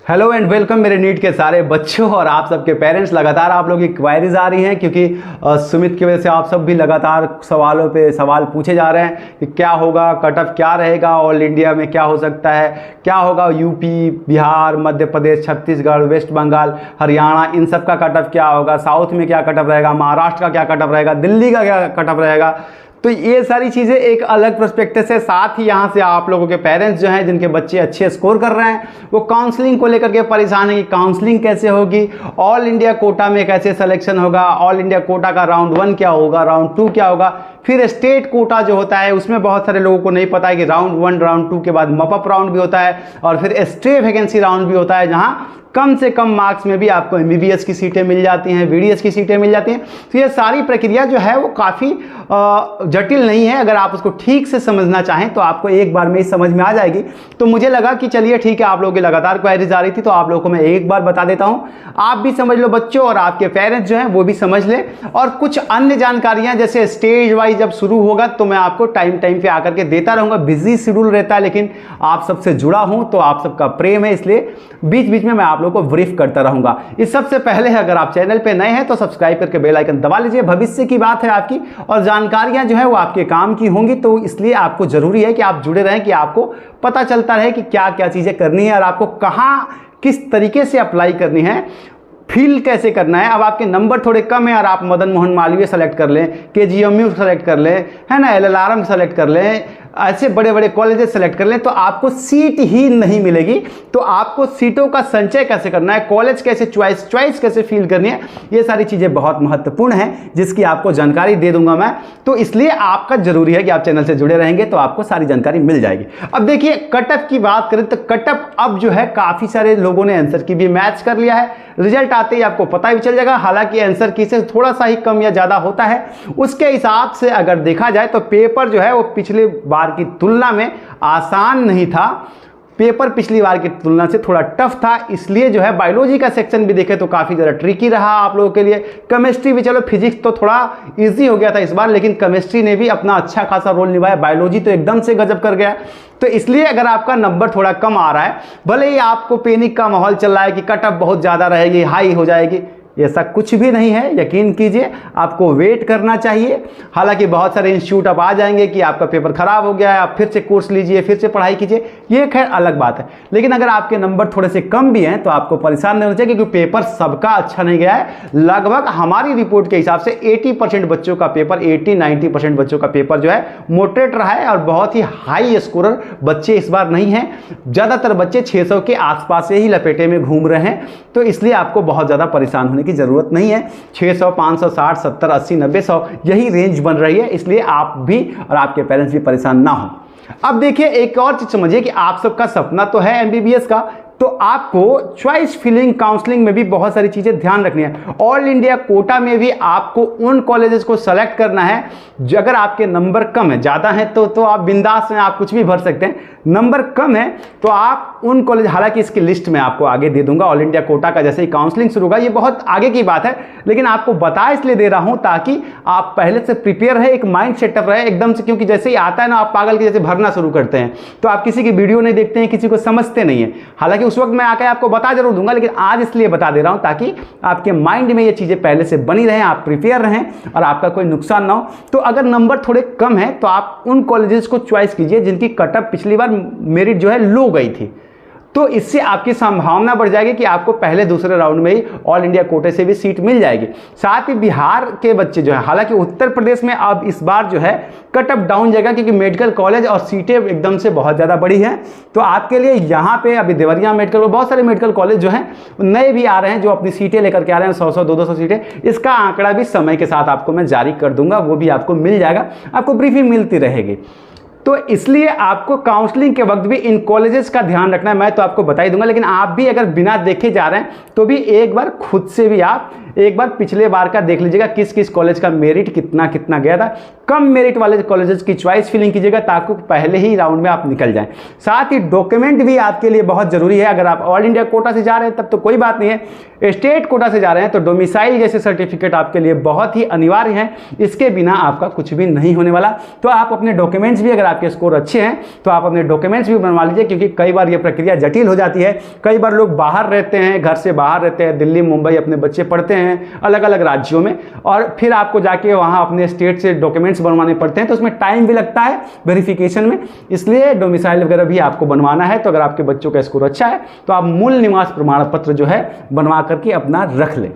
Hello and welcome मेरे NEET के सारे बच्चों और आप सबके पेरेंट्स। लगातार आप लोगों की क्वायरीज आ रही हैं क्योंकि सुमित की वजह से आप सब भी लगातार सवालों पे सवाल पूछे जा रहे हैं कि क्या होगा, कट ऑफ क्या रहेगा, ऑल इंडिया में क्या हो सकता है, क्या होगा यूपी, बिहार, मध्य प्रदेश, छत्तीसगढ़, वेस्ट बंगाल, हरियाणा, इन सब का कट ऑफ क्या होगा, साउथ में क्या कट ऑफ रहेगा, महाराष्ट्र का क्या कट ऑफ रहेगा, दिल्ली का क्या कट ऑफ रहेगा। तो ये सारी चीज़ें एक अलग पर्सपेक्टिव से, साथ ही यहाँ से आप लोगों के पेरेंट्स जो हैं जिनके बच्चे अच्छे स्कोर कर रहे हैं वो काउंसलिंग को लेकर के परेशान है कि काउंसलिंग कैसे होगी, ऑल इंडिया कोटा में कैसे सिलेक्शन होगा, ऑल इंडिया कोटा का राउंड 1 क्या होगा, राउंड 2 क्या होगा, फिर स्टेट कोटा जो होता है उसमें बहुत सारे लोगों को नहीं पता है कि राउंड 1 राउंड 2 के बाद मॉपअप राउंड भी होता है और फिर स्टे वैकेंसी राउंड भी होता है जहाँ कम से कम मार्क्स में भी आपको एमबीबीएस की सीटें मिल जाती हैं, बीडीएस की सीटें मिल जाती हैं। तो ये सारी प्रक्रिया जो है वो काफ़ी जटिल नहीं है। अगर आप उसको ठीक से समझना चाहें तो आपको एक बार में ही समझ में आ जाएगी। तो मुझे लगा कि चलिए ठीक है, आप लोगों की लगातार क्वेरीज आ रही थी तो आप लोगों को मैं एक बार बता देता हूँ, आप भी समझ लो बच्चों और आपके पेरेंट्स जो हैं वो भी समझ लें। और कुछ अन्य जानकारियाँ जैसे स्टेज वाइज जब शुरू होगा तो मैं आपको टाइम पे आकर के देता रहूँगा। बिजी शेड्यूल रहता है लेकिन आप सबसे जुड़ा हूँ तो आप सबका प्रेम है, इसलिए बीच बीच में मैं आप लोगों को ब्रीफ करता रहूंगा। इस सबसे पहले अगर आप चैनल पे नए हैं तो सब्सक्राइब करके बेल आइकन दबा लीजिए। भविष्य की बात है आपकी और जानकारियां जो है वो आपके काम की होंगी, तो इसलिए आपको जरूरी है कि आप जुड़े रहें कि आपको पता चलता रहे कि क्या क्या चीजें करनी है और आपको कहां किस तरीके से अप्लाई करनी है, फील कैसे करना है। अब आपके नंबर थोड़े कम है और आप मदन मोहन मालवीय सेलेक्ट कर लें, केजीएमयू सेलेक्ट कर लें, है ना, एलएलआरएम सेलेक्ट कर लें, ऐसे बड़े बड़े कॉलेजेस सेलेक्ट कर लें तो आपको सीट ही नहीं मिलेगी। तो आपको सीटों का संचय कैसे करना है, कॉलेज कैसे चॉइस कैसे फील करनी है, ये सारी चीज़ें बहुत महत्वपूर्ण हैं जिसकी आपको जानकारी दे दूंगा मैं। तो इसलिए आपका जरूरी है कि आप चैनल से जुड़े रहेंगे तो आपको सारी जानकारी मिल जाएगी। अब देखिए कटअप की बात करें तो कटअप अब जो है काफ़ी सारे लोगों ने आंसर की भी मैच कर लिया है, रिजल्ट आते ही आपको पता भी चल जाएगा। हालांकि आंसर की से थोड़ा सा ही कम या ज़्यादा होता है, उसके हिसाब से अगर देखा जाए तो पेपर जो है वो पिछले बार की तुलना में आसान नहीं था। पेपर पिछली बार की तुलना से थोड़ा टफ था, इसलिए जो है बायोलॉजी का सेक्शन भी देखे तो काफ़ी ज़्यादा ट्रिकी रहा आप लोगों के लिए। केमिस्ट्री भी, चलो फिजिक्स तो थोड़ा इजी हो गया था इस बार, लेकिन केमिस्ट्री ने भी अपना अच्छा खासा रोल निभाया, बायोलॉजी तो एकदम से गजब कर गया। तो इसलिए अगर आपका नंबर थोड़ा कम आ रहा है, भले ही आपको पैनिक का माहौल चल रहा है कि कट ऑफ बहुत ज़्यादा रहेगी, हाई हो जाएगी, ऐसा कुछ भी नहीं है। यकीन कीजिए, आपको वेट करना चाहिए। हालांकि बहुत सारे इंस्टीट्यूट अब आ जाएंगे कि आपका पेपर खराब हो गया है, आप फिर से कोर्स लीजिए, फिर से पढ़ाई कीजिए, ये खैर अलग बात है। लेकिन अगर आपके नंबर थोड़े से कम भी हैं तो आपको परेशान नहीं होना चाहिए क्योंकि पेपर सबका अच्छा नहीं गया है। लगभग हमारी रिपोर्ट के हिसाब से 80% बच्चों का पेपर, 80-90% बच्चों का पेपर जो है मॉडरेट रहा है और बहुत ही हाई स्कोरर बच्चे इस बार नहीं हैं। ज़्यादातर बच्चे 600 के आसपास से ही लपेटे में घूम रहे हैं, तो इसलिए आपको बहुत ज़्यादा परेशान होने की जरूरत नहीं है। 600, 500, 60, 70, 80, 90, 100 यही रेंज बन रही है, इसलिए आप भी और आपके पेरेंट्स भी परेशान ना हो। अब देखिए एक और चीज समझिए कि आप सबका सपना तो है एमबीबीएस का, तो आपको चॉइस फिलिंग काउंसलिंग में भी बहुत सारी चीजें ध्यान रखनी है। ऑल इंडिया कोटा में भी आपको उन कॉलेजेस को सेलेक्ट करना है जो, अगर आपके नंबर कम है, ज्यादा है तो आप बिंदास में आप कुछ भी भर सकते हैं, नंबर कम है तो आप उन कॉलेज, हालांकि इसकी लिस्ट में आपको आगे दे दूंगा, ऑल इंडिया कोटा का जैसे ही काउंसलिंग शुरू होगा, ये बहुत आगे की बात है, लेकिन आपको बता इसलिए दे रहा हूं ताकि आप पहले से प्रिपेयर रहे, एक माइंड सेटअप रहे एकदम से। क्योंकि जैसे ही आता है ना, आप पागल के जैसे भरना शुरू करते हैं तो आप किसी की वीडियो नहीं देखते हैं, किसी को समझते नहीं है। हालांकि उस वक्त मैं आकर आपको बता जरूर दूंगा, लेकिन आज इसलिए बता दे रहा हूं ताकि आपके माइंड में ये चीजें पहले से बनी रहें, आप प्रिपेयर रहें और आपका कोई नुकसान ना हो। तो अगर नंबर थोड़े कम है तो आप उन कॉलेजेस को चॉइस कीजिए जिनकी कटअप पिछली बार मेरिट जो है लो गई थी, तो इससे आपकी संभावना बढ़ जाएगी कि आपको पहले दूसरे राउंड में ही ऑल इंडिया कोटे से भी सीट मिल जाएगी। साथ ही बिहार के बच्चे जो है, हालांकि उत्तर प्रदेश में अब इस बार जो है कट ऑफ डाउन जाएगा क्योंकि मेडिकल कॉलेज और सीटें एकदम से बहुत ज़्यादा बड़ी हैं, तो आपके लिए यहाँ पे अभी देवरिया मेडिकल, बहुत सारे मेडिकल कॉलेज जो हैं नए भी आ रहे हैं जो अपनी सीटें लेकर के आ रहे हैं, 100-100, 200 सीटें। इसका आंकड़ा भी समय के साथ आपको मैं जारी कर दूंगा, वो भी आपको मिल जाएगा, आपको ब्रीफिंग मिलती रहेगी। तो इसलिए आपको काउंसलिंग के वक्त भी इन कॉलेजेस का ध्यान रखना है। मैं तो आपको बता ही दूंगा, लेकिन आप भी अगर बिना देखे जा रहे हैं तो भी एक बार खुद से भी आप एक बार पिछले बार का देख लीजिएगा किस किस कॉलेज का मेरिट कितना कितना गया था। कम मेरिट वाले कॉलेजेस की चॉइस फिलिंग कीजिएगा ताकि पहले ही राउंड में आप निकल जाएं। साथ ही डॉक्यूमेंट भी आपके लिए बहुत जरूरी है। अगर आप ऑल इंडिया कोटा से जा रहे हैं तब तो कोई बात नहीं है, स्टेट कोटा से जा रहे हैं तो डोमिसाइल जैसे सर्टिफिकेट आपके लिए बहुत ही अनिवार्य है, इसके बिना आपका कुछ भी नहीं होने वाला। तो आप अपने डॉक्यूमेंट्स भी, अगर आपके स्कोर अच्छे हैं तो आप अपने डॉक्यूमेंट्स भी बनवा लीजिए, क्योंकि कई बार ये प्रक्रिया जटिल हो जाती है। कई बार लोग बाहर रहते हैं, घर से बाहर रहते हैं, दिल्ली मुंबई अपने बच्चे पढ़ते हैं अलग अलग राज्यों में, और फिर आपको जाके वहाँ अपने स्टेट से डॉक्यूमेंट्स बनवाने पड़ते हैं, तो उसमें टाइम भी लगता है वेरिफिकेशन में। इसलिए डोमिसाइल वगैरह भी आपको बनवाना है। तो अगर आपके बच्चों का स्कोर अच्छा है तो आप मूल निवास प्रमाण पत्र जो है बनवा करके अपना रख लें।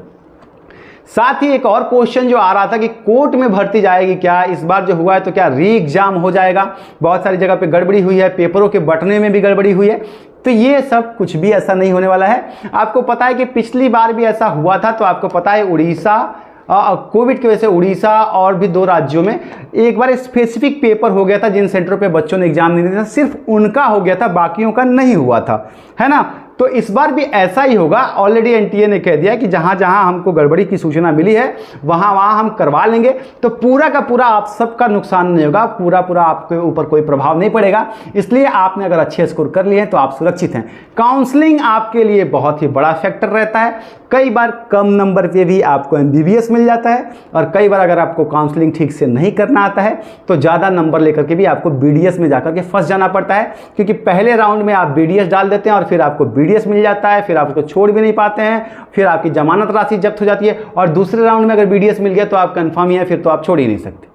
साथ ही एक और क्वेश्चन जो आ रहा था कि कोर्ट में भर्ती जाएगी क्या, इस बार जो हुआ है तो क्या री एग्जाम हो जाएगा। बहुत सारी जगह पे गड़बड़ी हुई है, पेपरों के बंटने में भी गड़बड़ी हुई है। तो ये सब कुछ भी ऐसा नहीं होने वाला है। आपको पता है कि पिछली बार भी ऐसा हुआ था, तो आपको पता है उड़ीसा कोविड की वजह से उड़ीसा और भी 2 राज्यों में एक बार स्पेसिफिक पेपर हो गया था, जिन सेंटरों पे बच्चों ने एग्जाम नहीं दिया था सिर्फ उनका हो गया था, बाकियों का नहीं हुआ था, है ना। तो इस बार भी ऐसा ही होगा। ऑलरेडी एनटीए ने कह दिया कि जहां जहां हमको गड़बड़ी की सूचना मिली है वहां वहां हम करवा लेंगे। तो पूरा का पूरा आप सबका नुकसान नहीं होगा, पूरा पूरा आपके ऊपर कोई प्रभाव नहीं पड़ेगा। इसलिए आपने अगर अच्छे स्कोर कर लिए हैं तो आप सुरक्षित हैं। काउंसलिंग आपके लिए बहुत ही बड़ा फैक्टर रहता है। कई बार कम नंबर पे भी आपको एमबीबीएस मिल जाता है, और कई बार अगर आपको काउंसलिंग ठीक से नहीं करना आता है तो ज़्यादा नंबर लेकर के भी आपको बीडीएस में जाकर के फंस जाना पड़ता है, क्योंकि पहले राउंड में आप बीडीएस डाल देते हैं और फिर आपको बीडीएस मिल जाता है, फिर आप उसको छोड़ भी नहीं पाते हैं, फिर आपकी जमानत राशि जब्त हो जाती है। और दूसरे राउंड में अगर बीडीएस मिल गया तो आप कंफर्म ही है, फिर तो आप छोड़ ही नहीं सकते,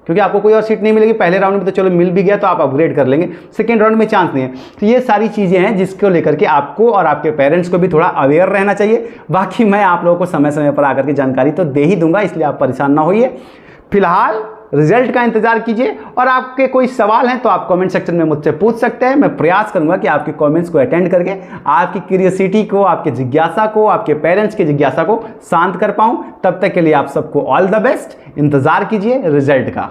क्योंकि आपको कोई और सीट नहीं मिलेगी। पहले राउंड में तो चलो मिल भी गया तो आप अपग्रेड कर लेंगे, सेकेंड राउंड में चांस नहीं है। तो ये सारी चीज़ें हैं जिसको लेकर के आपको और आपके पेरेंट्स को भी थोड़ा अवेयर रहना चाहिए। बाकी मैं आप लोगों को समय समय पर आकर के जानकारी तो दे ही दूंगा, इसलिए आप परेशान ना होइए। फिलहाल रिजल्ट का इंतजार कीजिए, और आपके कोई सवाल हैं तो आप कमेंट सेक्शन में मुझसे पूछ सकते हैं। मैं प्रयास करूंगा कि आपके कमेंट्स को अटेंड करके आपकी क्यूरियोसिटी को, आपके जिज्ञासा को, आपके पेरेंट्स की जिज्ञासा को शांत कर पाऊं। तब तक के लिए आप सबको ऑल द बेस्ट। इंतजार कीजिए रिजल्ट का।